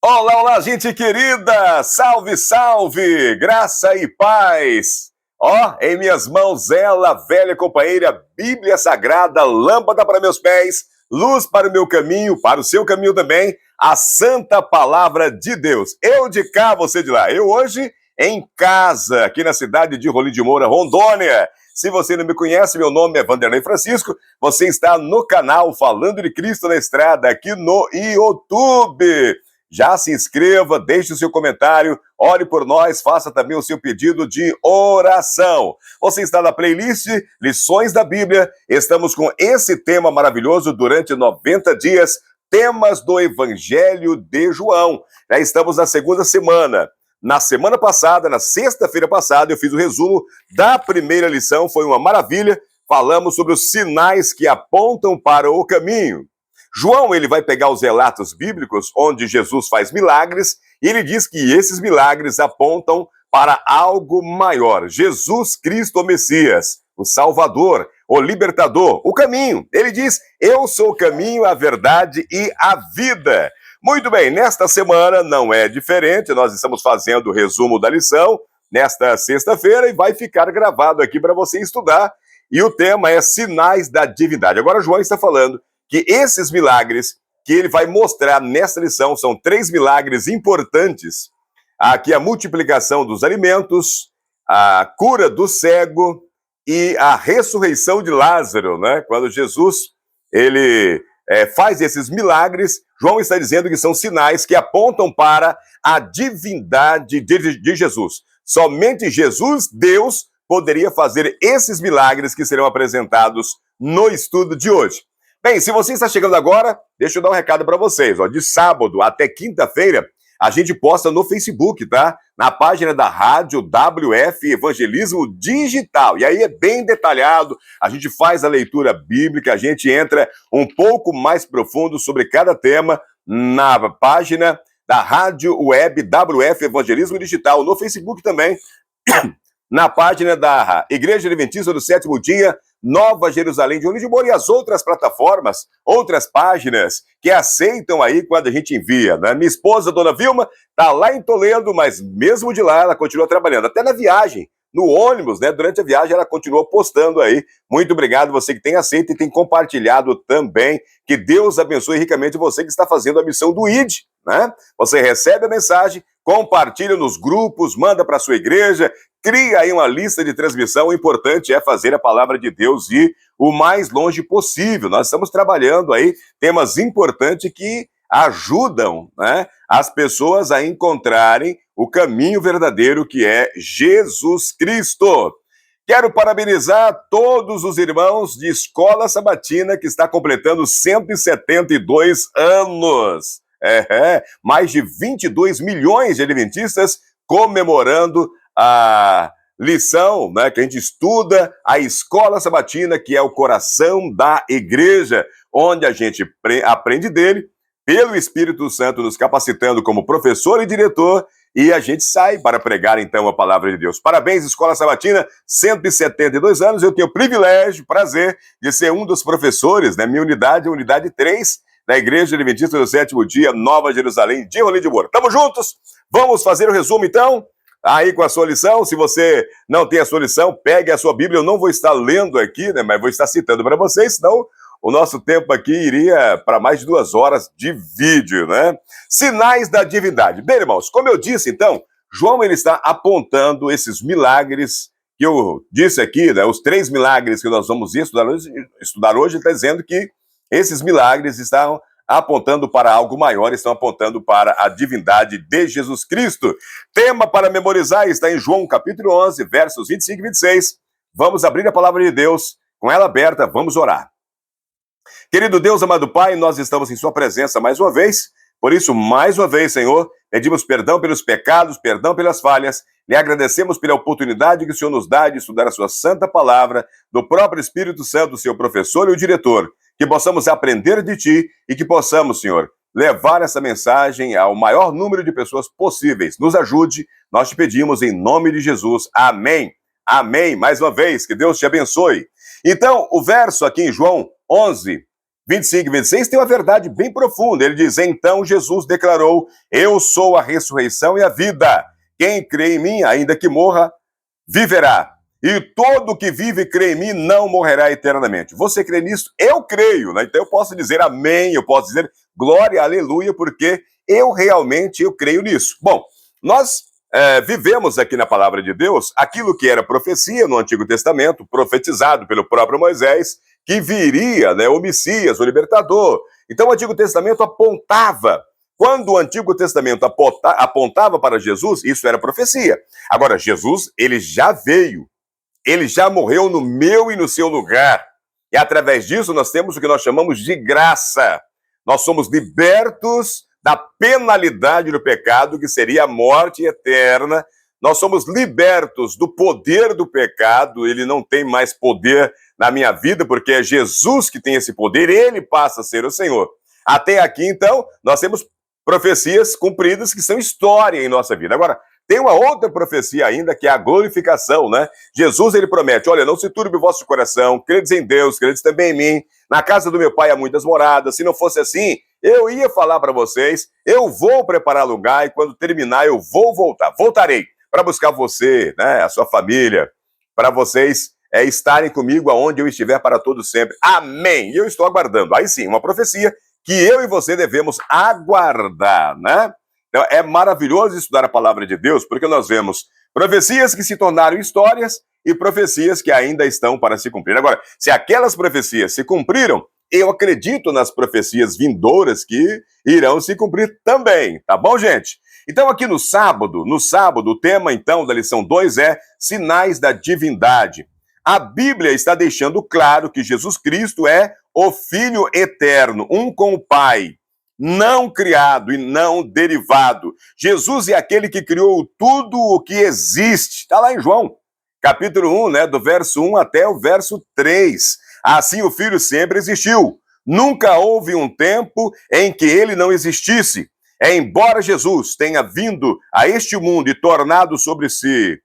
Olá, olá, gente querida! Salve, salve! Graça e paz! Ó, em minhas mãos ela, velha companheira, Bíblia Sagrada, lâmpada para meus pés, luz para o meu caminho, para o seu caminho também, a Santa Palavra de Deus. Eu de cá, você de lá. Eu hoje em casa, aqui na cidade de Rolim de Moura, Rondônia. Se você não me conhece, meu nome é Vanderlei Francisco, você está no canal Falando de Cristo na Estrada, aqui no YouTube. Já se inscreva, deixe o seu comentário, ore por nós, faça também o seu pedido de oração. Você está na playlist Lições da Bíblia, estamos com esse tema maravilhoso durante 90 dias, temas do Evangelho de João. Já estamos na segunda semana. Na semana passada, na sexta-feira passada, eu fiz o resumo da primeira lição, foi uma maravilha. Falamos sobre os sinais que apontam para o caminho. João, ele vai pegar os relatos bíblicos onde Jesus faz milagres e ele diz que esses milagres apontam para algo maior. Jesus Cristo, o Messias, o Salvador, o Libertador, o caminho. Ele diz, eu sou o caminho, a verdade e a vida. Muito bem, nesta semana não é diferente, nós estamos fazendo o resumo da lição nesta sexta-feira e vai ficar gravado aqui para você estudar. E o tema é Sinais da Divindade. Agora João está falando que esses milagres que ele vai mostrar nessa lição são 3 milagres importantes. Aqui a multiplicação dos alimentos, a cura do cego e a ressurreição de Lázaro, né? Quando Jesus ele faz esses milagres, João está dizendo que são sinais que apontam para a divindade de Jesus. Somente Jesus, Deus, poderia fazer esses milagres que serão apresentados no estudo de hoje. Bem, se você está chegando agora, deixa eu dar um recado para vocês. Ó, de sábado até quinta-feira, a gente posta no Facebook, tá? Na página da Rádio WF Evangelismo Digital. E aí é bem detalhado, a gente faz a leitura bíblica, a gente entra um pouco mais profundo sobre cada tema na página da Rádio Web WF Evangelismo Digital, no Facebook também, na página da Igreja Adventista do Sétimo Dia, Nova Jerusalém de Rolim de Moura e as outras plataformas, outras páginas que aceitam aí quando a gente envia, né? Minha esposa, Dona Vilma, tá lá em Toledo, mas mesmo de lá ela continua trabalhando, até na viagem, no ônibus, né? Durante a viagem ela continua postando aí. Muito obrigado você que tem aceito e tem compartilhado também. Que Deus abençoe ricamente você que está fazendo a missão do ID, né? Você recebe a mensagem, compartilha nos grupos, manda para sua igreja, cria aí uma lista de transmissão. O importante é fazer a palavra de Deus ir o mais longe possível. Nós estamos trabalhando aí temas importantes que ajudam, né, as pessoas a encontrarem o caminho verdadeiro que é Jesus Cristo. Quero parabenizar todos os irmãos de Escola Sabatina que está completando 172 anos. Mais de 22 milhões de adventistas comemorando a lição, né, que a gente estuda, a Escola Sabatina, que é o coração da igreja, onde a gente aprende dele, pelo Espírito Santo nos capacitando como professor e diretor, e a gente sai para pregar, então, a palavra de Deus. Parabéns, Escola Sabatina, 172 anos, eu tenho o privilégio, prazer de ser um dos professores, né, minha unidade, a unidade 3, da Igreja Adventista do Sétimo Dia, Nova Jerusalém, de Rolim de Moura. Tamo juntos? Vamos fazer o resumo, então? Aí com a sua lição, se você não tem a sua lição, pegue a sua Bíblia, eu não vou estar lendo aqui, né, mas vou estar citando para vocês, senão o nosso tempo aqui iria para mais de 2 horas de vídeo, né? Sinais da divindade. Bem, irmãos, como eu disse, então, João ele está apontando esses milagres que eu disse aqui, né, os 3 milagres que nós vamos estudar hoje, ele está dizendo que esses milagres estão apontando para algo maior, estão apontando para a divindade de Jesus Cristo. Tema para memorizar está em João capítulo 11, versos 25 e 26. Vamos abrir a palavra de Deus, com ela aberta, vamos orar. Querido Deus, amado Pai, nós estamos em sua presença mais uma vez, por isso, mais uma vez, Senhor, pedimos perdão pelos pecados, perdão pelas falhas, lhe agradecemos pela oportunidade que o Senhor nos dá de estudar a sua santa palavra, do próprio Espírito Santo, seu professor e o diretor, que possamos aprender de Ti e que possamos, Senhor, levar essa mensagem ao maior número de pessoas possíveis. Nos ajude, nós te pedimos em nome de Jesus. Amém. Amém. Mais uma vez, que Deus te abençoe. Então, o verso aqui em João 11, 25 e 26 tem uma verdade bem profunda. Ele diz: então Jesus declarou: eu sou a ressurreição e a vida. Quem crê em mim, ainda que morra, viverá. E todo que vive e crê em mim não morrerá eternamente. Você crê nisso? Eu creio, né? Então eu posso dizer amém, eu posso dizer glória, aleluia, porque eu creio nisso. Bom, nós vivemos aqui na palavra de Deus aquilo que era profecia no Antigo Testamento, profetizado pelo próprio Moisés, que viria, né, o Messias, o libertador. Então o Antigo Testamento apontava. Quando o Antigo Testamento apontava para Jesus, isso era profecia. Agora, Jesus, ele já veio. Ele já morreu no meu e no seu lugar. E através disso nós temos o que nós chamamos de graça. Nós somos libertos da penalidade do pecado, que seria a morte eterna. Nós somos libertos do poder do pecado. Ele não tem mais poder na minha vida, porque é Jesus que tem esse poder, ele passa a ser o Senhor. Até aqui, então, nós temos profecias cumpridas que são história em nossa vida. Agora, tem uma outra profecia ainda, que é a glorificação, né? Jesus, ele promete: olha, não se turbe o vosso coração, credes em Deus, credes também em mim. Na casa do meu pai há muitas moradas. Se não fosse assim, eu ia falar para vocês, eu vou preparar lugar e quando terminar eu vou voltar. Voltarei para buscar você, né, a sua família, para vocês estarem comigo aonde eu estiver para todo sempre. Amém! E eu estou aguardando. Aí sim, uma profecia que eu e você devemos aguardar, né? Então, é maravilhoso estudar a palavra de Deus, porque nós vemos profecias que se tornaram histórias e profecias que ainda estão para se cumprir. Agora, se aquelas profecias se cumpriram, eu acredito nas profecias vindouras que irão se cumprir também, tá bom, gente? Então, aqui no sábado, o tema, então, da lição 2 é Sinais da Divindade. A Bíblia está deixando claro que Jesus Cristo é o Filho eterno, um com o Pai, não criado e não derivado. Jesus é aquele que criou tudo o que existe. Está lá em João, capítulo 1, né, do verso 1 até o verso 3. Assim o Filho sempre existiu. Nunca houve um tempo em que ele não existisse. Embora Jesus tenha vindo a este mundo e tornado sobre si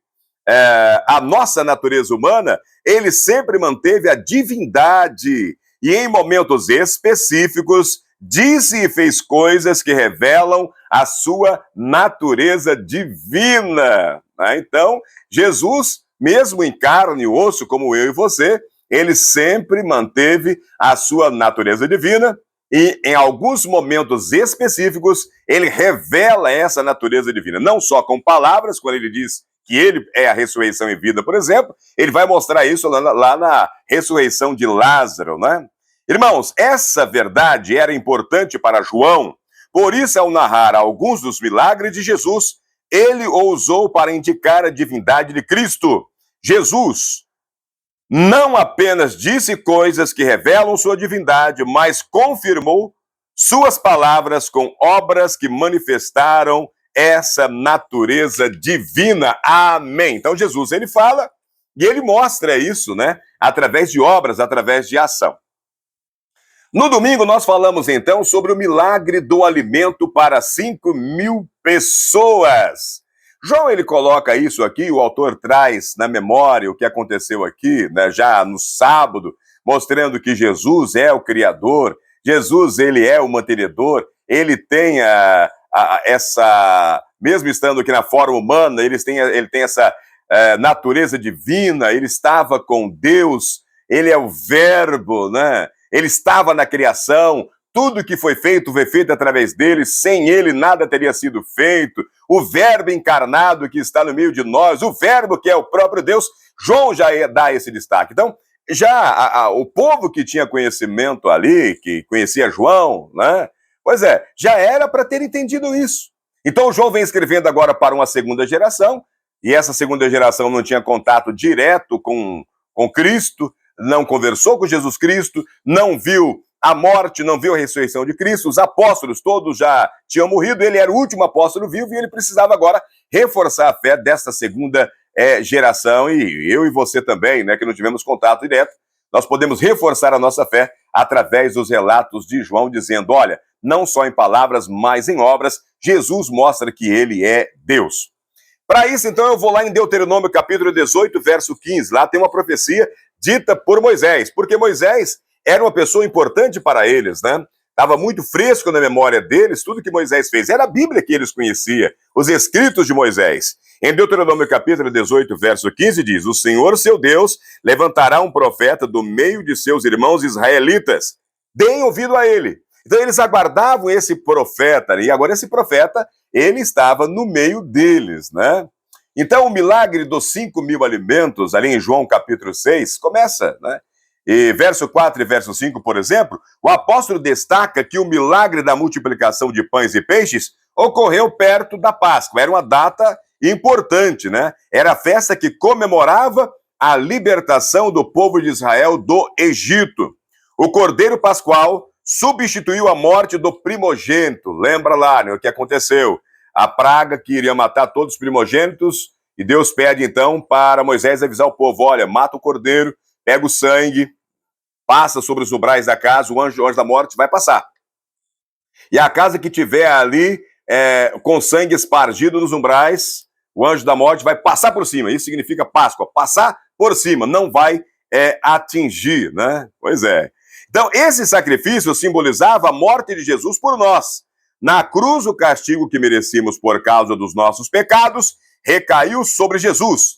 a nossa natureza humana, ele sempre manteve a divindade e em momentos específicos disse e fez coisas que revelam a sua natureza divina. Então, Jesus, mesmo em carne e osso, como eu e você, ele sempre manteve a sua natureza divina e, em alguns momentos específicos, ele revela essa natureza divina. Não só com palavras, quando ele diz que ele é a ressurreição e vida, por exemplo, ele vai mostrar isso lá na ressurreição de Lázaro, né? Irmãos, essa verdade era importante para João, por isso, ao narrar alguns dos milagres de Jesus, ele o usou para indicar a divindade de Cristo. Jesus não apenas disse coisas que revelam sua divindade, mas confirmou suas palavras com obras que manifestaram essa natureza divina. Amém. Então Jesus, ele fala e ele mostra isso, né? Através de obras, através de ação. No domingo nós falamos então sobre o milagre do alimento para 5.000 pessoas. João, ele coloca isso aqui, o autor traz na memória o que aconteceu aqui, né, já no sábado, mostrando que Jesus é o Criador, Jesus, ele é o mantenedor, ele tem essa, mesmo estando aqui na forma humana, ele tem essa natureza divina, ele estava com Deus, ele é o Verbo, né? Ele estava na criação, tudo que foi feito através dele, sem ele nada teria sido feito. O Verbo encarnado que está no meio de nós, o Verbo que é o próprio Deus, João já dá esse destaque. Então, já o povo que tinha conhecimento ali, que conhecia João, né? Pois é, já era para ter entendido isso. Então, João vem escrevendo agora para uma segunda geração, e essa segunda geração não tinha contato direto com Cristo, não conversou com Jesus Cristo, não viu a morte, não viu a ressurreição de Cristo, os apóstolos todos já tinham morrido, ele era o último apóstolo vivo e ele precisava agora reforçar a fé dessa segunda geração, e eu e você também, né, que não tivemos contato direto, nós podemos reforçar a nossa fé através dos relatos de João, dizendo, olha, não só em palavras, mas em obras, Jesus mostra que ele é Deus. Para isso, então, eu vou lá em Deuteronômio, capítulo 18, verso 15. Lá tem uma profecia dita por Moisés, porque Moisés era uma pessoa importante para eles, né? Estava muito fresco na memória deles tudo que Moisés fez. Era a Bíblia que eles conheciam, os escritos de Moisés. Em Deuteronômio capítulo 18, verso 15, diz: o Senhor, seu Deus, levantará um profeta do meio de seus irmãos israelitas. Deem ouvido a ele. Então eles aguardavam esse profeta, e agora esse profeta, ele estava no meio deles, né? Então o milagre dos 5.000 alimentos, ali em João capítulo 6, começa, né? E verso 4 e verso 5, por exemplo, o apóstolo destaca que o milagre da multiplicação de pães e peixes ocorreu perto da Páscoa. Era uma data importante, né? Era a festa que comemorava a libertação do povo de Israel do Egito. O Cordeiro Pascual substituiu a morte do primogênito. Lembra lá, né, o que aconteceu? A praga que iria matar todos os primogênitos, e Deus pede então para Moisés avisar o povo: olha, mata o cordeiro, pega o sangue, passa sobre os umbrais da casa, o anjo da morte vai passar. E a casa que tiver ali com sangue espargido nos umbrais, o anjo da morte vai passar por cima. Isso significa Páscoa, passar por cima, não vai atingir, né? Pois é. Então, esse sacrifício simbolizava a morte de Jesus por nós. Na cruz, o castigo que merecíamos por causa dos nossos pecados recaiu sobre Jesus.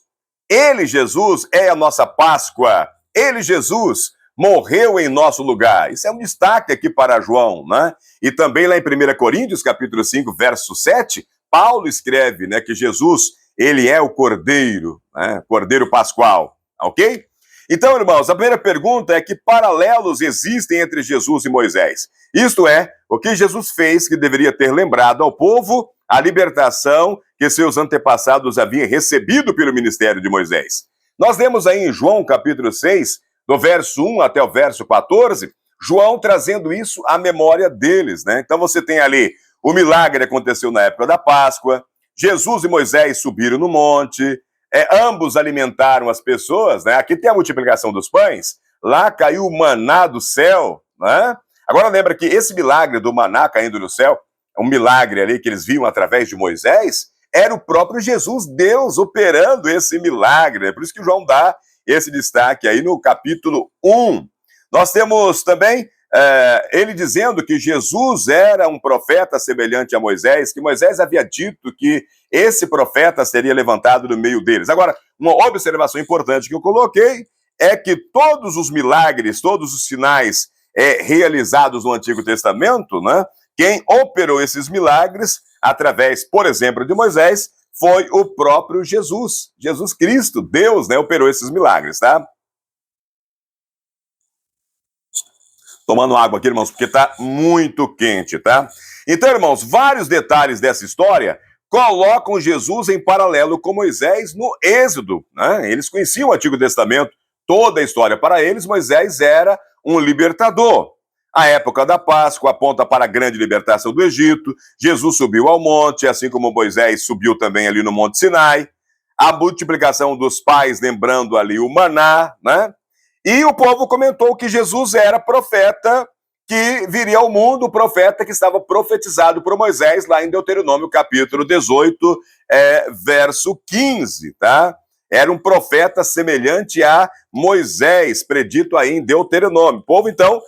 Ele, Jesus, é a nossa Páscoa. Ele, Jesus, morreu em nosso lugar. Isso é um destaque aqui para João, né? E também lá em 1 Coríntios, capítulo 5, verso 7, Paulo escreve, né, que Jesus, ele é o Cordeiro, né? Cordeiro Pascual, ok? Então, irmãos, a primeira pergunta é que paralelos existem entre Jesus e Moisés. Isto é, o que Jesus fez que deveria ter lembrado ao povo a libertação que seus antepassados haviam recebido pelo ministério de Moisés. Nós vemos aí em João, capítulo 6, do verso 1 até o verso 14, João trazendo isso à memória deles, né? Então você tem ali, o milagre aconteceu na época da Páscoa, Jesus e Moisés subiram no monte, ambos alimentaram as pessoas, né? Aqui tem a multiplicação dos pães, lá caiu o maná do céu, né? Agora lembra que esse milagre do maná caindo do céu, um milagre ali que eles viam através de Moisés, era o próprio Jesus, Deus, operando esse milagre. É por isso que João dá esse destaque aí no capítulo 1. Nós temos também ele dizendo que Jesus era um profeta semelhante a Moisés, que Moisés havia dito que esse profeta seria levantado no meio deles. Agora, uma observação importante que eu coloquei é que todos os milagres, todos os sinais realizados no Antigo Testamento, né, quem operou esses milagres através, por exemplo, de Moisés, foi o próprio Jesus. Jesus Cristo, Deus, né, operou esses milagres, tá? Tomando água aqui, irmãos, porque tá muito quente, tá? Então, irmãos, vários detalhes dessa história colocam Jesus em paralelo com Moisés no Êxodo, né? Eles conheciam o Antigo Testamento, toda a história. Para eles, Moisés era um libertador. A época da Páscoa aponta para a grande libertação do Egito. Jesus subiu ao monte, assim como Moisés subiu também ali no Monte Sinai. A multiplicação dos pais, lembrando ali o maná, né? E o povo comentou que Jesus era profeta que viria ao mundo, o profeta que estava profetizado por Moisés lá em Deuteronômio capítulo 18, verso 15, tá? Era um profeta semelhante a Moisés, predito aí em Deuteronômio. O povo, então,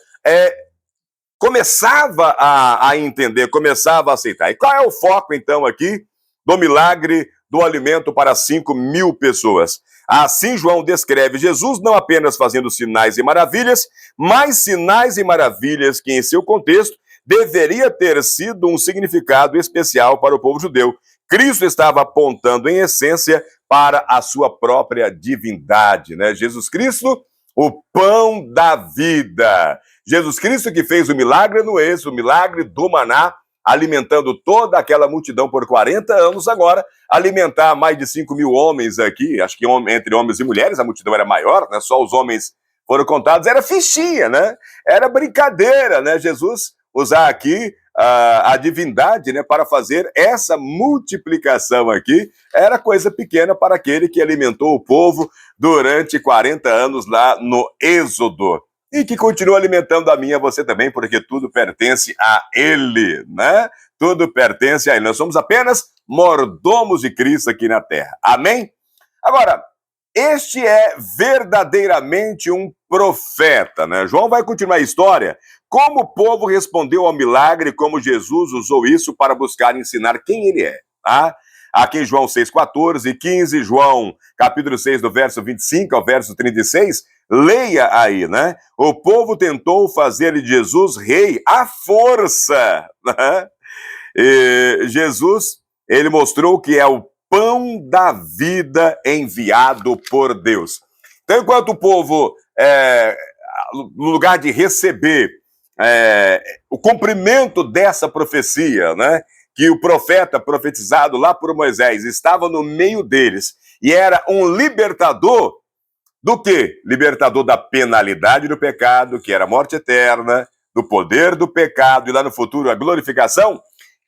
começava a entender, começava a aceitar. E qual é o foco, então, aqui do milagre do alimento para 5.000 pessoas? Assim, João descreve Jesus não apenas fazendo sinais e maravilhas, mas sinais e maravilhas que, em seu contexto, deveria ter sido um significado especial para o povo judeu. Cristo estava apontando, em essência, para a sua própria divindade, né? Jesus Cristo, o pão da vida. Jesus Cristo que fez o milagre no Êxodo, o milagre do maná, alimentando toda aquela multidão por 40 anos, agora alimentar mais de 5.000 homens aqui, acho que entre homens e mulheres, a multidão era maior, né? Só os homens foram contados, era fichinha, né? Era brincadeira, né? Jesus usar aqui a divindade, né, para fazer essa multiplicação aqui, era coisa pequena para aquele que alimentou o povo durante 40 anos lá no Êxodo. E que continua alimentando a mim e a você também, porque tudo pertence a Ele, né? Tudo pertence a Ele. Nós somos apenas mordomos de Cristo aqui na Terra. Amém? Agora, este é verdadeiramente um profeta, né? João vai continuar a história, como o povo respondeu ao milagre, como Jesus usou isso para buscar ensinar quem ele é, tá? Aqui em João 6, 14 e 15, João capítulo 6, do verso 25 ao verso 36, leia aí, né? O povo tentou fazer de Jesus rei à força, né? E Jesus, ele mostrou que é o pão da vida enviado por Deus. Então, enquanto o povo, no lugar de receber o cumprimento dessa profecia, né, que o profeta profetizado lá por Moisés estava no meio deles e era um libertador do quê? Libertador da penalidade do pecado, que era a morte eterna, do poder do pecado e lá no futuro a glorificação.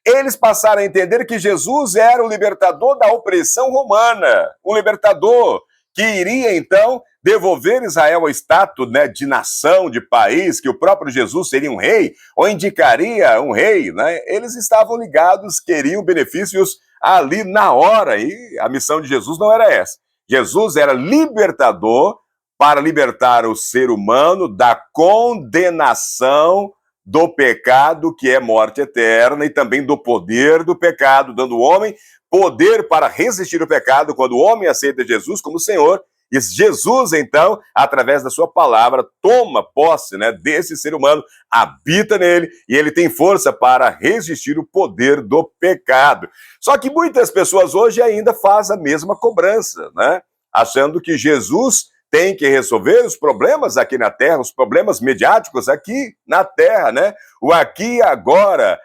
Eles passaram a entender que Jesus era o libertador da opressão romana, um libertador que iria, então, devolver Israel ao status, né, de nação, de país, que o próprio Jesus seria um rei, ou indicaria um rei, né? Eles estavam ligados, queriam benefícios ali na hora, e a missão de Jesus não era essa. Jesus era libertador para libertar o ser humano da condenação do pecado, que é morte eterna, e também do poder do pecado, dando ao homem poder para resistir ao pecado quando o homem aceita Jesus como Senhor. E Jesus, então, através da sua palavra, toma posse, né, desse ser humano, habita nele, e ele tem força para resistir o poder do pecado. Só que muitas pessoas hoje ainda fazem a mesma cobrança, né, achando que Jesus tem que resolver os problemas aqui na Terra, os problemas mediáticos aqui na Terra, né? O aqui e agora.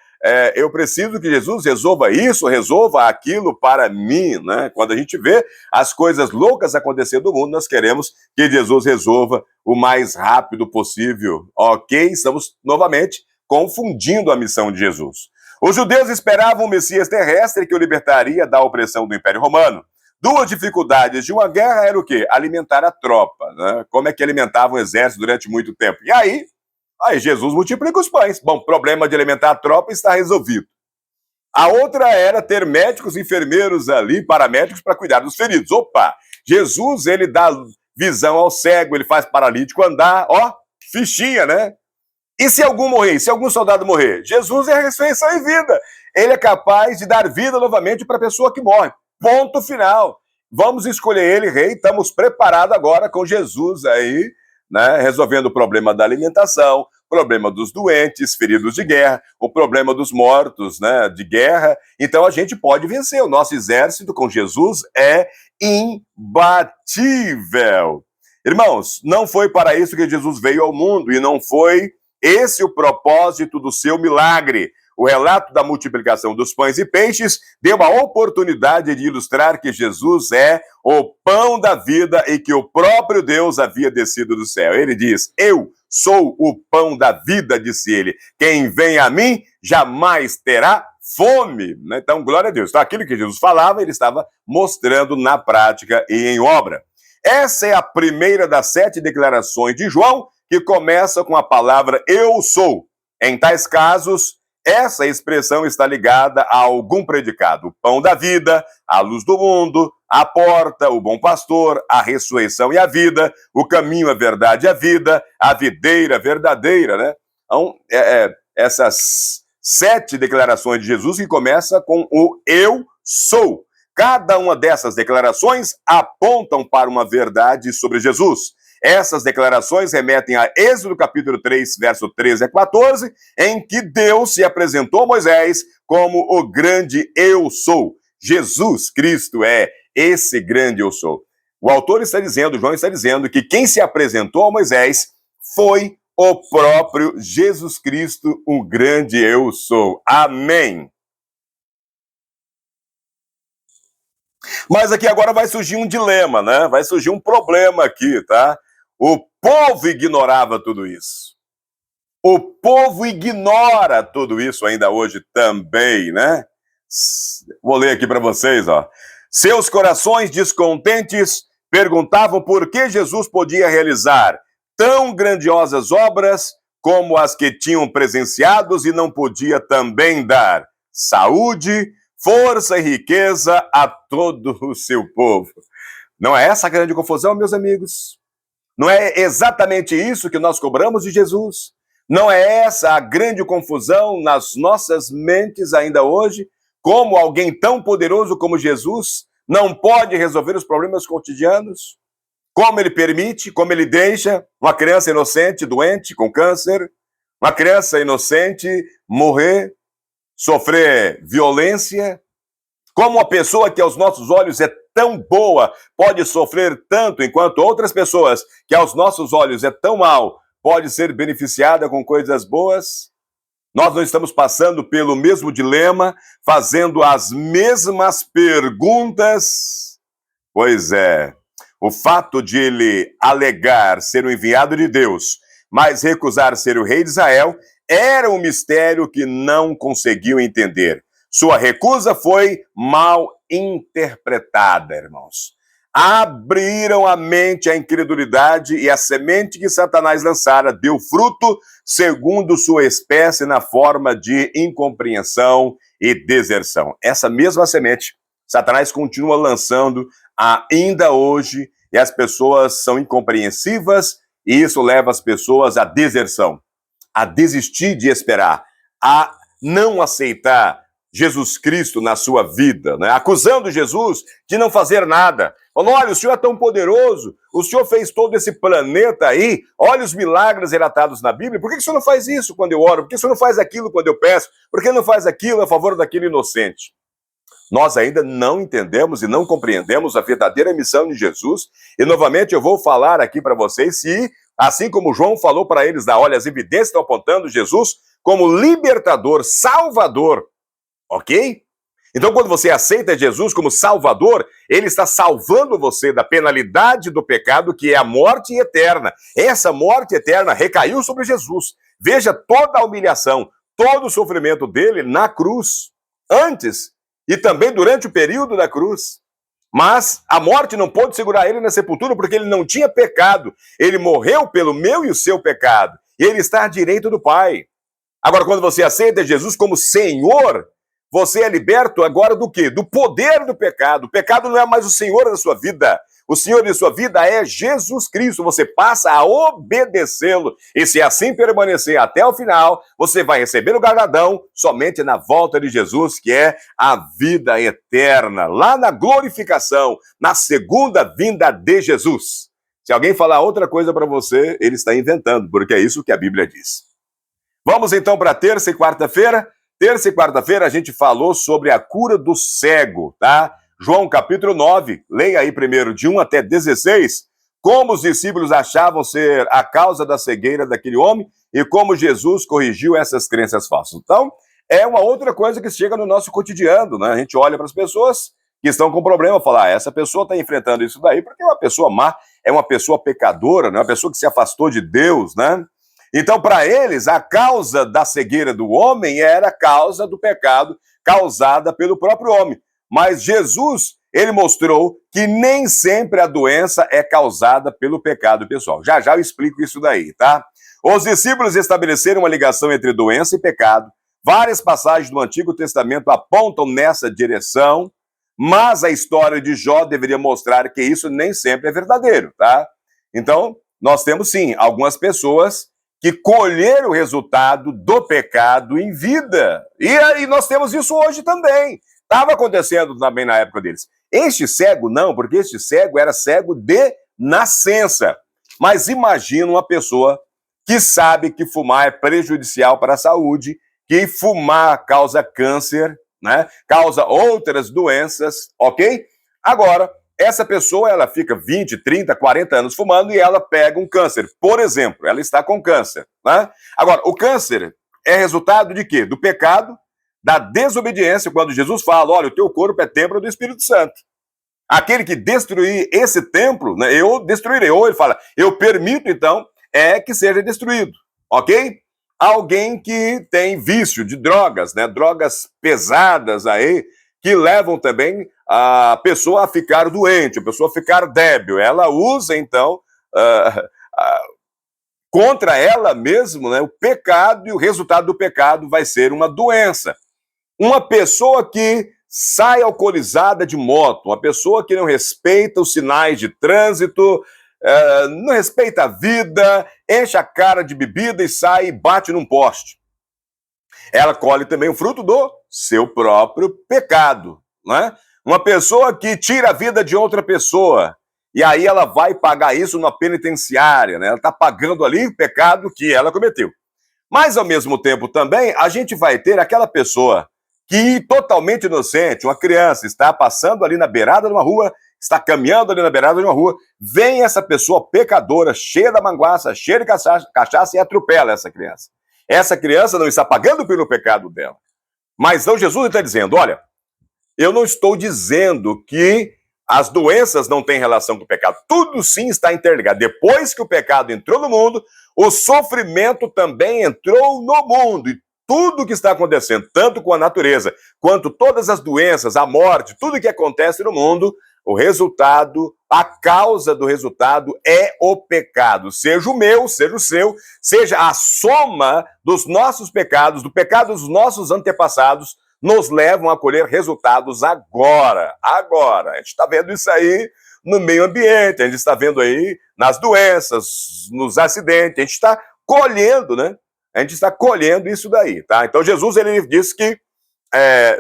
Eu preciso que Jesus resolva isso, resolva aquilo para mim, né? Quando a gente vê as coisas loucas acontecendo no mundo, nós queremos que Jesus resolva o mais rápido possível, ok? Estamos novamente confundindo a missão de Jesus. Os judeus esperavam um Messias terrestre que o libertaria da opressão do Império Romano. Duas dificuldades de uma guerra era o quê? Alimentar a tropa, né? Como é que alimentavam o exército durante muito tempo? E aí Jesus multiplica os pães. Bom, problema de alimentar a tropa está resolvido. A outra era ter médicos, enfermeiros ali, paramédicos para cuidar dos feridos. Opa, Jesus, ele dá visão ao cego, ele faz paralítico andar, fichinha, né? E se algum morrer, se algum soldado morrer? Jesus é a ressurreição e vida. Ele é capaz de dar vida novamente para a pessoa que morre. Ponto final. Vamos escolher ele rei, estamos preparados agora com Jesus aí, né, resolvendo o problema da alimentação, problema dos doentes, feridos de guerra, o problema dos mortos, né, de guerra. Então a gente pode vencer. O nosso exército com Jesus é imbatível. Irmãos, não foi para isso que Jesus veio ao mundo e não foi esse o propósito do seu milagre. O relato da multiplicação dos pães e peixes deu a oportunidade de ilustrar que Jesus é o pão da vida e que o próprio Deus havia descido do céu. Ele diz, eu sou o pão da vida, disse ele. Quem vem a mim jamais terá fome. Então, glória a Deus. Então, aquilo que Jesus falava, ele estava mostrando na prática e em obra. Essa é a primeira das 7 declarações de João, que começa com a palavra eu sou. Em tais casos, essa expressão está ligada a algum predicado. O pão da vida, a luz do mundo, a porta, o bom pastor, a ressurreição e a vida, o caminho, a verdade e a vida, a videira verdadeira, né? Então, essas 7 declarações de Jesus que começa com o eu sou. Cada uma dessas declarações apontam para uma verdade sobre Jesus. Essas declarações remetem a Êxodo capítulo 3, verso 13 a 14, em que Deus se apresentou a Moisés como o grande eu sou. Jesus Cristo é esse grande eu sou. O autor está dizendo, João está dizendo, que quem se apresentou a Moisés foi o próprio Jesus Cristo, o grande eu sou. Amém. Mas aqui agora vai surgir um dilema, né? Vai surgir um problema aqui, tá? O povo ignorava tudo isso. O povo ignora tudo isso ainda hoje também, né? Vou ler aqui para vocês, ó. Seus corações descontentes perguntavam por que Jesus podia realizar tão grandiosas obras como as que tinham presenciados e não podia também dar saúde, força e riqueza a todo o seu povo. Não é essa a grande confusão, meus amigos? Não é exatamente isso que nós cobramos de Jesus? Não é essa a grande confusão nas nossas mentes ainda hoje? Como alguém tão poderoso como Jesus não pode resolver os problemas cotidianos? Como ele permite, como ele deixa uma criança inocente, doente, com câncer, uma criança inocente morrer, sofrer violência? Como uma pessoa que aos nossos olhos é tão boa pode sofrer tanto, enquanto outras pessoas que aos nossos olhos é tão mal pode ser beneficiada com coisas boas? Nós não estamos passando pelo mesmo dilema, fazendo as mesmas perguntas? Pois é, o fato de ele alegar ser o enviado de Deus, mas recusar ser o rei de Israel, era um mistério que não conseguiu entender. Sua recusa foi mal interpretada, irmãos. Abriram a mente à incredulidade e a semente que Satanás lançara deu fruto segundo sua espécie na forma de incompreensão e deserção. Essa mesma semente, Satanás continua lançando ainda hoje e as pessoas são incompreensivas e isso leva as pessoas à deserção, a desistir de esperar, a não aceitar Jesus Cristo na sua vida, né? Acusando Jesus de não fazer nada. Falando, olha, o Senhor é tão poderoso, o Senhor fez todo esse planeta aí, olha os milagres relatados na Bíblia, por que o Senhor não faz isso quando eu oro? Por que o Senhor não faz aquilo quando eu peço? Por que não faz aquilo a favor daquele inocente? Nós ainda não entendemos e não compreendemos a verdadeira missão de Jesus, e novamente eu vou falar aqui para vocês se, assim como João falou para eles, olha, as evidências estão apontando Jesus como libertador, salvador, ok? Então, quando você aceita Jesus como salvador, ele está salvando você da penalidade do pecado, que é a morte eterna. Essa morte eterna recaiu sobre Jesus. Veja toda a humilhação, todo o sofrimento dele na cruz, antes e também durante o período da cruz. Mas a morte não pôde segurar ele na sepultura porque ele não tinha pecado. Ele morreu pelo meu e o seu pecado. E ele está à direita do Pai. Agora, quando você aceita Jesus como Senhor, você é liberto agora do quê? Do poder do pecado. O pecado não é mais o Senhor da sua vida. O Senhor de sua vida é Jesus Cristo. Você passa a obedecê-lo. E se assim permanecer até o final, você vai receber o galardão somente na volta de Jesus, que é a vida eterna, lá na glorificação, na segunda vinda de Jesus. Se alguém falar outra coisa para você, ele está inventando, porque é isso que a Bíblia diz. Vamos então para terça e quarta-feira. Terça e quarta-feira a gente falou sobre a cura do cego, tá? João capítulo 9, leia aí primeiro de 1 até 16, como os discípulos achavam ser a causa da cegueira daquele homem e como Jesus corrigiu essas crenças falsas. Então, é uma outra coisa que chega no nosso cotidiano, né? A gente olha para as pessoas que estão com problema, fala, essa pessoa está enfrentando isso daí porque é uma pessoa má, é uma pessoa pecadora, né? Uma pessoa que se afastou de Deus, né? Então, para eles, a causa da cegueira do homem era a causa do pecado causada pelo próprio homem. Mas Jesus, ele mostrou que nem sempre a doença é causada pelo pecado, pessoal. Já já eu explico isso daí, tá? Os discípulos estabeleceram uma ligação entre doença e pecado. Várias passagens do Antigo Testamento apontam nessa direção, mas a história de Jó deveria mostrar que isso nem sempre é verdadeiro, tá? Então, nós temos sim algumas pessoas que colheram o resultado do pecado em vida. E aí nós temos isso hoje também. Estava acontecendo também na época deles. Este cego não, porque este cego era cego de nascença. Mas imagina uma pessoa que sabe que fumar é prejudicial para a saúde, que fumar causa câncer, né? Causa outras doenças, ok? Agora, essa pessoa, ela fica 20, 30, 40 anos fumando e ela pega um câncer. Por exemplo, ela está com câncer, né? Agora, o câncer é resultado de quê? Do pecado, da desobediência, quando Jesus fala, olha, o teu corpo é templo do Espírito Santo. Aquele que destruir esse templo, né, eu destruirei. Ou ele fala, eu permito, então, que seja destruído, ok? Alguém que tem vício de drogas, né? Drogas pesadas aí, que levam também a pessoa a ficar doente, a pessoa a ficar débil. Ela usa, então, contra ela mesma, né, o pecado, e o resultado do pecado vai ser uma doença. Uma pessoa que sai alcoolizada de moto, uma pessoa que não respeita os sinais de trânsito, não respeita a vida, enche a cara de bebida e sai e bate num poste. Ela colhe também o fruto do seu próprio pecado, né? Uma pessoa que tira a vida de outra pessoa, e aí ela vai pagar isso na penitenciária, né? Ela está pagando ali o pecado que ela cometeu. Mas, ao mesmo tempo, também, a gente vai ter aquela pessoa que, totalmente inocente, uma criança, está passando ali na beirada de uma rua, está caminhando ali na beirada de uma rua, vem essa pessoa pecadora, cheia da manguaça, cheia de cachaça e atropela essa criança. Essa criança não está pagando pelo pecado dela. Mas não, Jesus está dizendo, olha, eu não estou dizendo que as doenças não têm relação com o pecado. Tudo sim está interligado. Depois que o pecado entrou no mundo, o sofrimento também entrou no mundo. E tudo que está acontecendo, tanto com a natureza, quanto todas as doenças, a morte, tudo que acontece no mundo, o resultado, a causa do resultado é o pecado. Seja o meu, seja o seu, seja a soma dos nossos pecados, do pecado dos nossos antepassados, nos levam a colher resultados agora. Agora. A gente está vendo isso aí no meio ambiente, a gente está vendo aí nas doenças, nos acidentes, a gente está colhendo, né? A gente está colhendo isso daí, tá? Então Jesus, ele diz que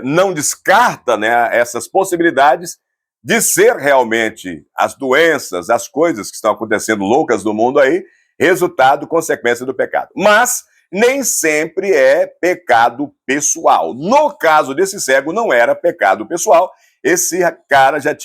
não descarta, né, essas possibilidades de ser realmente as doenças, as coisas que estão acontecendo loucas no mundo aí, resultado, consequência do pecado. Mas nem sempre é pecado pessoal. No caso desse cego, não era pecado pessoal. Esse cara já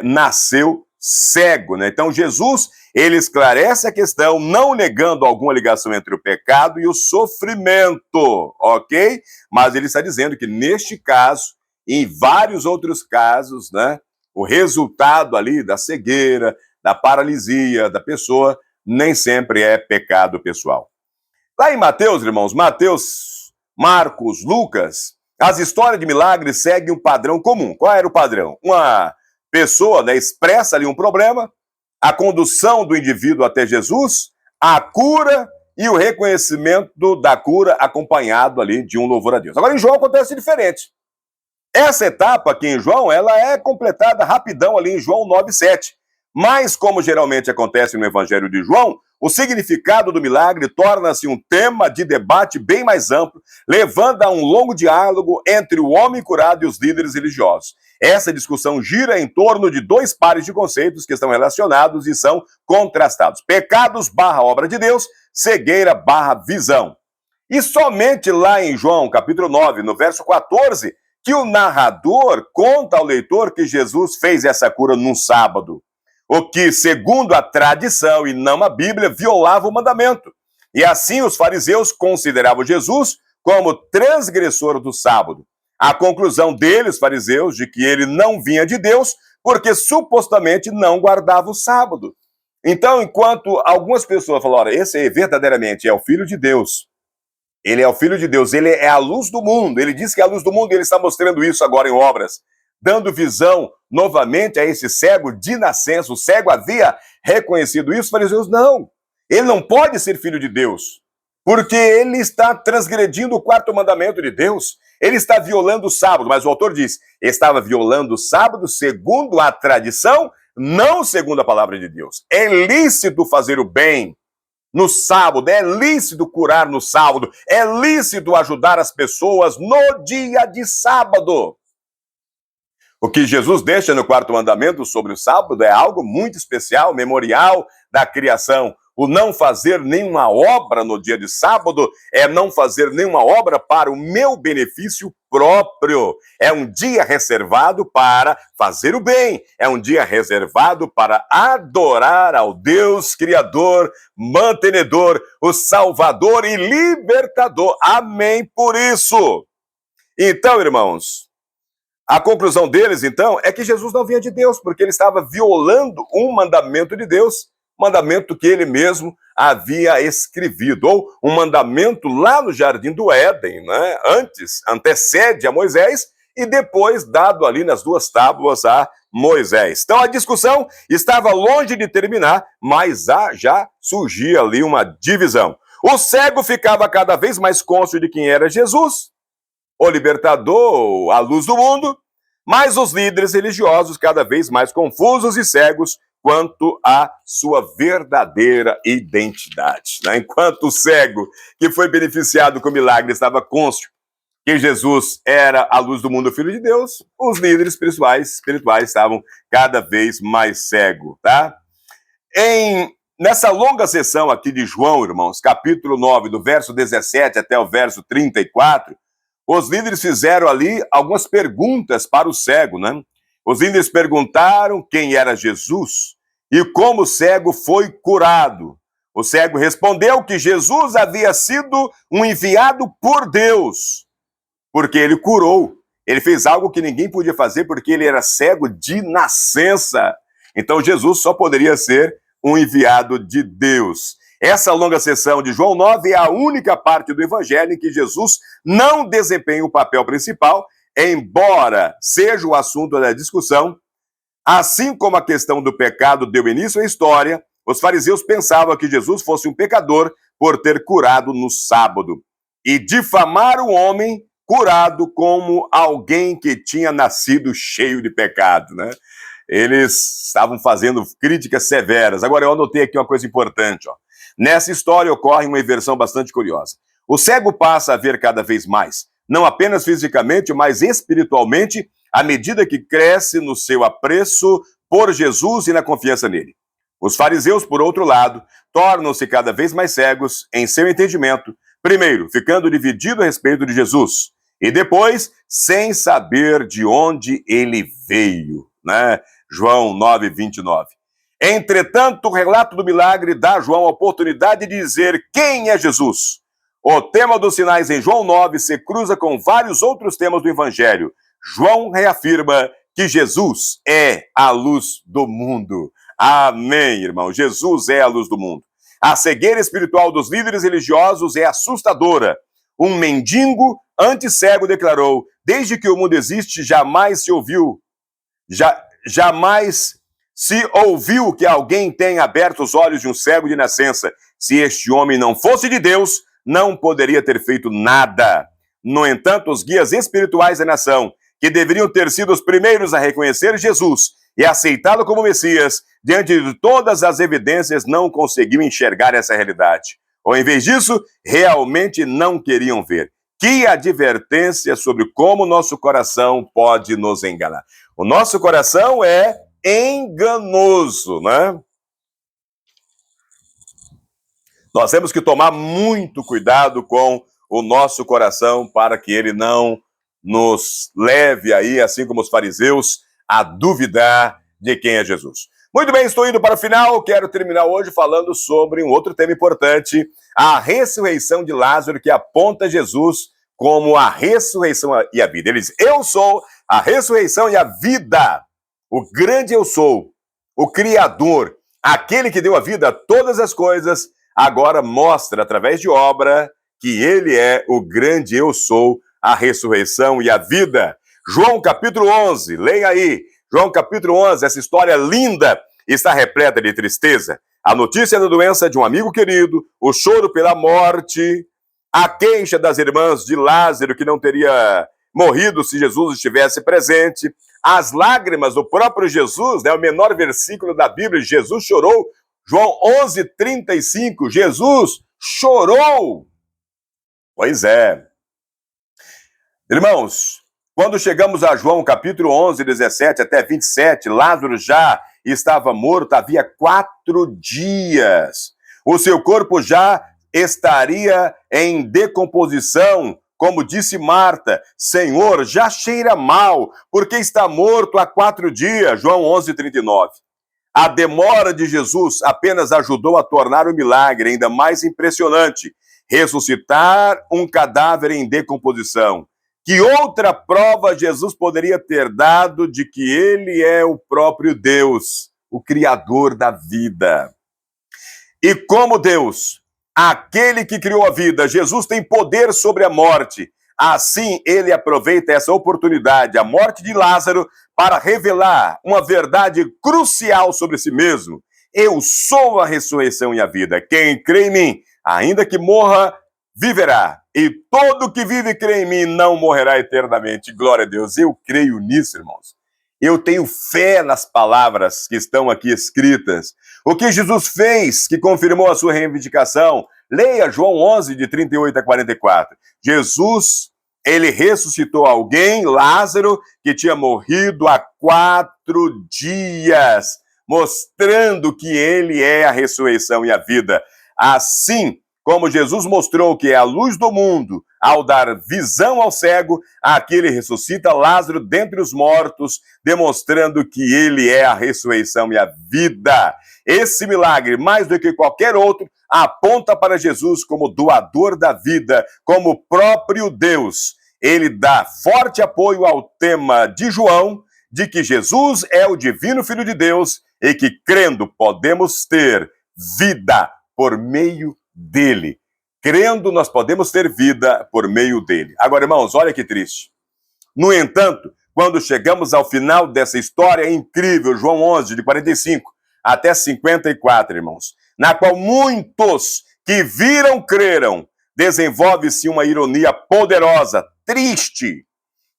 nasceu cego, né? Então Jesus, ele esclarece a questão, não negando alguma ligação entre o pecado e o sofrimento, ok? Mas ele está dizendo que neste caso, e em vários outros casos, né, o resultado ali da cegueira, da paralisia da pessoa, nem sempre é pecado pessoal. Lá em Mateus, irmãos, Mateus, Marcos, Lucas, as histórias de milagres seguem um padrão comum. Qual era o padrão? Uma pessoa, né, expressa ali um problema, a condução do indivíduo até Jesus, a cura e o reconhecimento da cura acompanhado ali de um louvor a Deus. Agora, em João acontece diferente. Essa etapa aqui em João, ela é completada rapidão ali em João 9:7. Mas, como geralmente acontece no Evangelho de João, o significado do milagre torna-se um tema de debate bem mais amplo, levando a um longo diálogo entre o homem curado e os líderes religiosos. Essa discussão gira em torno de dois pares de conceitos que estão relacionados e são contrastados. Pecados / obra de Deus, cegueira / visão. E somente lá em João, capítulo 9, no verso 14, que o narrador conta ao leitor que Jesus fez essa cura num sábado. O que, segundo a tradição e não a Bíblia, violava o mandamento. E assim os fariseus consideravam Jesus como transgressor do sábado. A conclusão deles, fariseus, de que ele não vinha de Deus, porque supostamente não guardava o sábado. Então, enquanto algumas pessoas falam, olha, esse aí verdadeiramente é o Filho de Deus, ele é o Filho de Deus, ele é a luz do mundo, ele diz que é a luz do mundo e ele está mostrando isso agora em obras, dando visão novamente a esse cego de nascença. O cego havia reconhecido isso, os fariseus não, ele não pode ser filho de Deus, porque ele está transgredindo o quarto mandamento de Deus, ele está violando o sábado, mas o autor diz, estava violando o sábado segundo a tradição, não segundo a palavra de Deus. É lícito fazer o bem no sábado, é lícito curar no sábado, é lícito ajudar as pessoas no dia de sábado. O que Jesus deixa no quarto mandamento sobre o sábado é algo muito especial, memorial da criação. O não fazer nenhuma obra no dia de sábado é não fazer nenhuma obra para o meu benefício próprio. É um dia reservado para fazer o bem. É um dia reservado para adorar ao Deus Criador, mantenedor, o Salvador e libertador. Amém por isso. Então, irmãos, a conclusão deles, então, é que Jesus não vinha de Deus, porque ele estava violando um mandamento de Deus, mandamento que ele mesmo havia escrevido, ou um mandamento lá no Jardim do Éden, né? Antes, antecede a Moisés e depois dado ali nas duas tábuas a Moisés. Então a discussão estava longe de terminar, mas já surgia ali uma divisão. O cego ficava cada vez mais cônscio de quem era Jesus, o libertador, a luz do mundo, mas os líderes religiosos cada vez mais confusos e cegos quanto à sua verdadeira identidade. Né? Enquanto o cego, que foi beneficiado com o milagre, estava cônscio que Jesus era a luz do mundo, o Filho de Deus, os líderes espirituais estavam cada vez mais cegos, tá? Nessa longa sessão aqui de João, irmãos, capítulo 9, do verso 17 até o verso 34, os líderes fizeram ali algumas perguntas para o cego, né? Os líderes perguntaram quem era Jesus e como o cego foi curado. O cego respondeu que Jesus havia sido um enviado por Deus, porque ele curou. Ele fez algo que ninguém podia fazer porque ele era cego de nascença. Então Jesus só poderia ser um enviado de Deus. Essa longa sessão de João 9 é a única parte do evangelho em que Jesus não desempenha o papel principal, embora seja o assunto da discussão. Assim como a questão do pecado deu início à história, os fariseus pensavam que Jesus fosse um pecador por ter curado no sábado e difamar o homem curado como alguém que tinha nascido cheio de pecado, né? Eles estavam fazendo críticas severas. Agora, eu anotei aqui uma coisa importante, ó. Nessa história ocorre uma inversão bastante curiosa. O cego passa a ver cada vez mais, não apenas fisicamente, mas espiritualmente, à medida que cresce no seu apreço por Jesus e na confiança nele. Os fariseus, por outro lado, tornam-se cada vez mais cegos em seu entendimento, primeiro, ficando dividido a respeito de Jesus, e depois, sem saber de onde ele veio, né? João 9, 29. Entretanto, o relato do milagre dá a João a oportunidade de dizer quem é Jesus. O tema dos sinais em João 9 se cruza com vários outros temas do Evangelho. João reafirma que Jesus é a luz do mundo. Amém, irmão. Jesus é a luz do mundo. A cegueira espiritual dos líderes religiosos é assustadora. Um mendigo anti-cego declarou: desde que o mundo existe, jamais se ouviu que alguém tenha aberto os olhos de um cego de nascença. Se este homem não fosse de Deus, não poderia ter feito nada. No entanto, os guias espirituais da nação, que deveriam ter sido os primeiros a reconhecer Jesus e aceitá-lo como Messias, diante de todas as evidências, não conseguiam enxergar essa realidade. Ou, em vez disso, realmente não queriam ver. Que advertência sobre como nosso coração pode nos enganar. O nosso coração é enganoso, né? Nós temos que tomar muito cuidado com o nosso coração para que ele não nos leve aí, assim como os fariseus, a duvidar de quem é Jesus. Muito bem, estou indo para o final. Quero terminar hoje falando sobre um outro tema importante, a ressurreição de Lázaro, que aponta Jesus como a ressurreição e a vida. Ele diz: eu sou a ressurreição e a vida. O grande eu sou, o Criador, aquele que deu a vida a todas as coisas, agora mostra através de obra que ele é o grande eu sou, a ressurreição e a vida. João capítulo 11, leia aí. João capítulo 11, essa história linda está repleta de tristeza. A notícia da doença de um amigo querido, o choro pela morte, a queixa das irmãs de Lázaro, que não teria morrido se Jesus estivesse presente, as lágrimas do próprio Jesus, né, o menor versículo da Bíblia, Jesus chorou. João 11, 35, Jesus chorou. Pois é. Irmãos, quando chegamos a João capítulo 11, 17 até 27, Lázaro já estava morto havia 4 dias. O seu corpo já estaria em decomposição, como disse Marta: Senhor, já cheira mal, porque está morto há 4 dias. João 11, 39. A demora de Jesus apenas ajudou a tornar o milagre ainda mais impressionante: ressuscitar um cadáver em decomposição. Que outra prova Jesus poderia ter dado de que ele é o próprio Deus, o Criador da vida? E como Deus, aquele que criou a vida, Jesus tem poder sobre a morte. Assim, ele aproveita essa oportunidade, a morte de Lázaro, para revelar uma verdade crucial sobre si mesmo. Eu sou a ressurreição e a vida. Quem crê em mim, ainda que morra, viverá. E todo que vive e crê em mim não morrerá eternamente. Glória a Deus. Eu creio nisso, irmãos. Eu tenho fé nas palavras que estão aqui escritas. O que Jesus fez, que confirmou a sua reivindicação? Leia João 11, de 38 a 44. Jesus, ele ressuscitou alguém, Lázaro, que tinha morrido há 4 dias, mostrando que ele é a ressurreição e a vida. Assim como Jesus mostrou que é a luz do mundo, ao dar visão ao cego, aqui ele ressuscita Lázaro dentre os mortos, demonstrando que ele é a ressurreição e a vida. Esse milagre, mais do que qualquer outro, aponta para Jesus como doador da vida, como o próprio Deus. Ele dá forte apoio ao tema de João, de que Jesus é o divino Filho de Deus e que, crendo, podemos ter vida por meio dele. Crendo, nós podemos ter vida por meio dele. Agora, irmãos, olha que triste. No entanto, quando chegamos ao final dessa história incrível, João 11, de 45 até 54, irmãos, na qual muitos que viram, creram, desenvolve-se uma ironia poderosa, triste.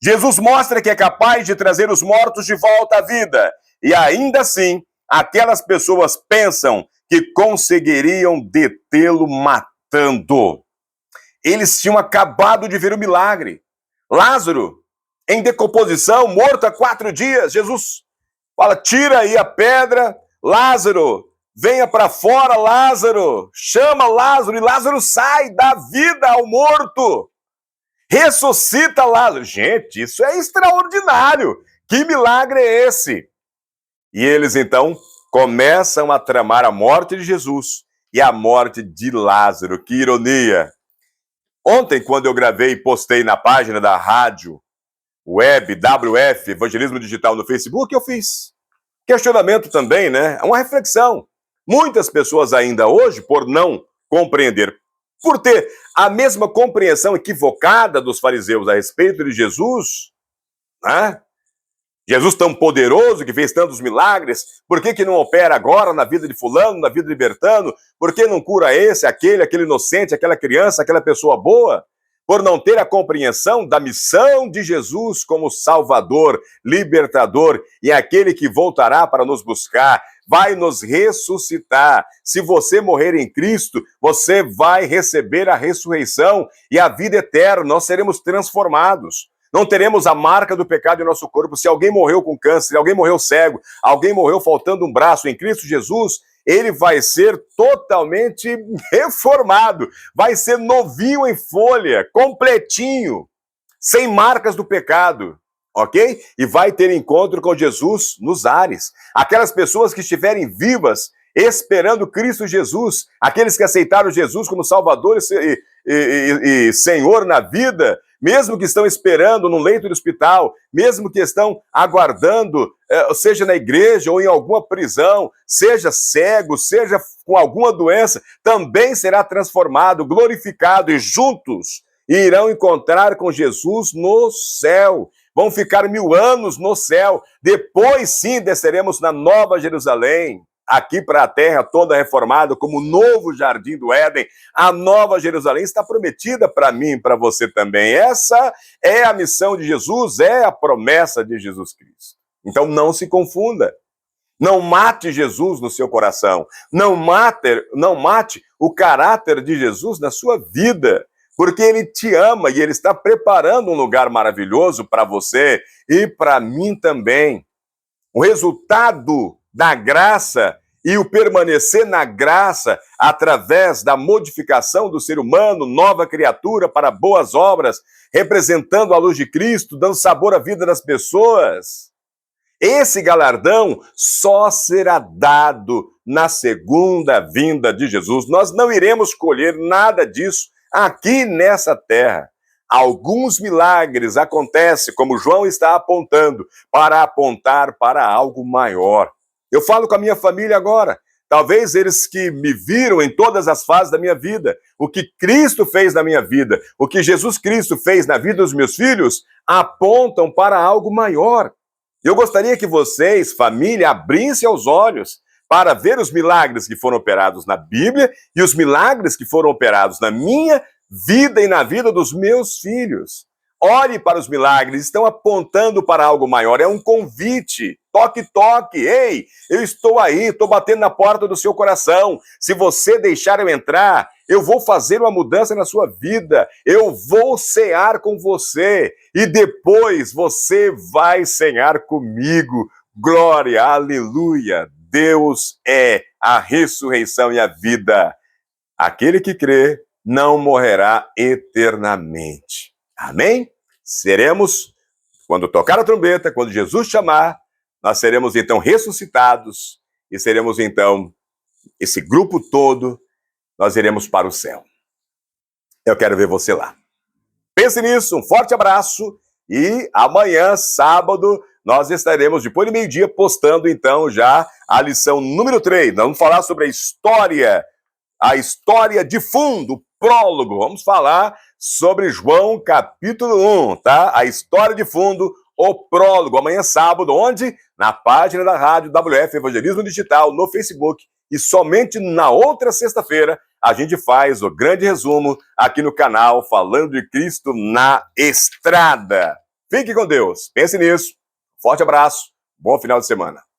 Jesus mostra que é capaz de trazer os mortos de volta à vida. E ainda assim, aquelas pessoas pensam que conseguiriam detê-lo matando. Eles tinham acabado de ver o milagre. Lázaro, em decomposição, morto há 4 dias. Jesus fala, tira aí a pedra. Lázaro, venha para fora, Lázaro. Chama Lázaro e Lázaro sai, dá vida ao morto. Ressuscita Lázaro. Gente, isso é extraordinário. Que milagre é esse? E eles, então, começam a tramar a morte de Jesus e a morte de Lázaro. Que ironia! Ontem, quando eu gravei e postei na página da rádio web WF, Evangelismo Digital no Facebook, eu fiz questionamento também, né? É uma reflexão. Muitas pessoas ainda hoje, por não compreender, por ter a mesma compreensão equivocada dos fariseus a respeito de Jesus, né? Jesus tão poderoso, que fez tantos milagres, por que não opera agora na vida de fulano, na vida de Bertano? Por que não cura esse, aquele inocente, aquela criança, aquela pessoa boa? Por não ter a compreensão da missão de Jesus como Salvador, Libertador e aquele que voltará para nos buscar, vai nos ressuscitar. Se você morrer em Cristo, você vai receber a ressurreição e a vida eterna, nós seremos transformados. Não teremos a marca do pecado em nosso corpo. Se alguém morreu com câncer, alguém morreu cego, alguém morreu faltando um braço em Cristo Jesus, ele vai ser totalmente reformado, vai ser novinho em folha, completinho, sem marcas do pecado, ok? E vai ter encontro com Jesus nos ares. Aquelas pessoas que estiverem vivas, esperando Cristo Jesus, aqueles que aceitaram Jesus como Salvador e Senhor na vida, mesmo que estão esperando no leito de hospital, mesmo que estão aguardando, seja na igreja ou em alguma prisão, seja cego, seja com alguma doença, também será transformado, glorificado e juntos irão encontrar com Jesus no céu. Vão ficar 1000 anos no céu. Depois sim desceremos na Nova Jerusalém, aqui para a terra toda reformada, como o novo jardim do Éden. A Nova Jerusalém está prometida para mim e para você também. Essa é a missão de Jesus, é a promessa de Jesus Cristo. Então não se confunda. Não mate Jesus no seu coração. Não mate o caráter de Jesus na sua vida. Porque ele te ama e ele está preparando um lugar maravilhoso para você e para mim também. O resultado da graça e o permanecer na graça através da modificação do ser humano, nova criatura para boas obras, representando a luz de Cristo, dando sabor à vida das pessoas. Esse galardão só será dado na segunda vinda de Jesus. Nós não iremos colher nada disso aqui nessa terra. Alguns milagres acontecem, como João está apontando, para apontar para algo maior. Eu falo com a minha família agora. Talvez eles que me viram em todas as fases da minha vida, o que Cristo fez na minha vida, o que Jesus Cristo fez na vida dos meus filhos, apontam para algo maior. Eu gostaria que vocês, família, abrissem os olhos para ver os milagres que foram operados na Bíblia e os milagres que foram operados na minha vida e na vida dos meus filhos. Olhe para os milagres, estão apontando para algo maior, é um convite. Toque, toque, ei, eu estou aí, estou batendo na porta do seu coração. Se você deixar eu entrar, eu vou fazer uma mudança na sua vida, eu vou cear com você e depois você vai cear comigo. Glória, aleluia, Deus é a ressurreição e a vida. Aquele que crê não morrerá eternamente. Amém? Seremos, quando tocar a trombeta, quando Jesus chamar, nós seremos então ressuscitados e seremos então, esse grupo todo, nós iremos para o céu. Eu quero ver você lá. Pense nisso, um forte abraço e amanhã, sábado, nós estaremos, depois de meio-dia, postando então já a lição número 3. Nós vamos falar sobre a história de fundo, o prólogo. Vamos falar sobre João capítulo 1, tá? A história de fundo, o prólogo. Amanhã, sábado, onde? Na página da Rádio WF Evangelismo Digital, no Facebook. E somente na outra sexta-feira, a gente faz o grande resumo aqui no canal, falando de Cristo na estrada. Fique com Deus. Pense nisso. Forte abraço. Bom final de semana.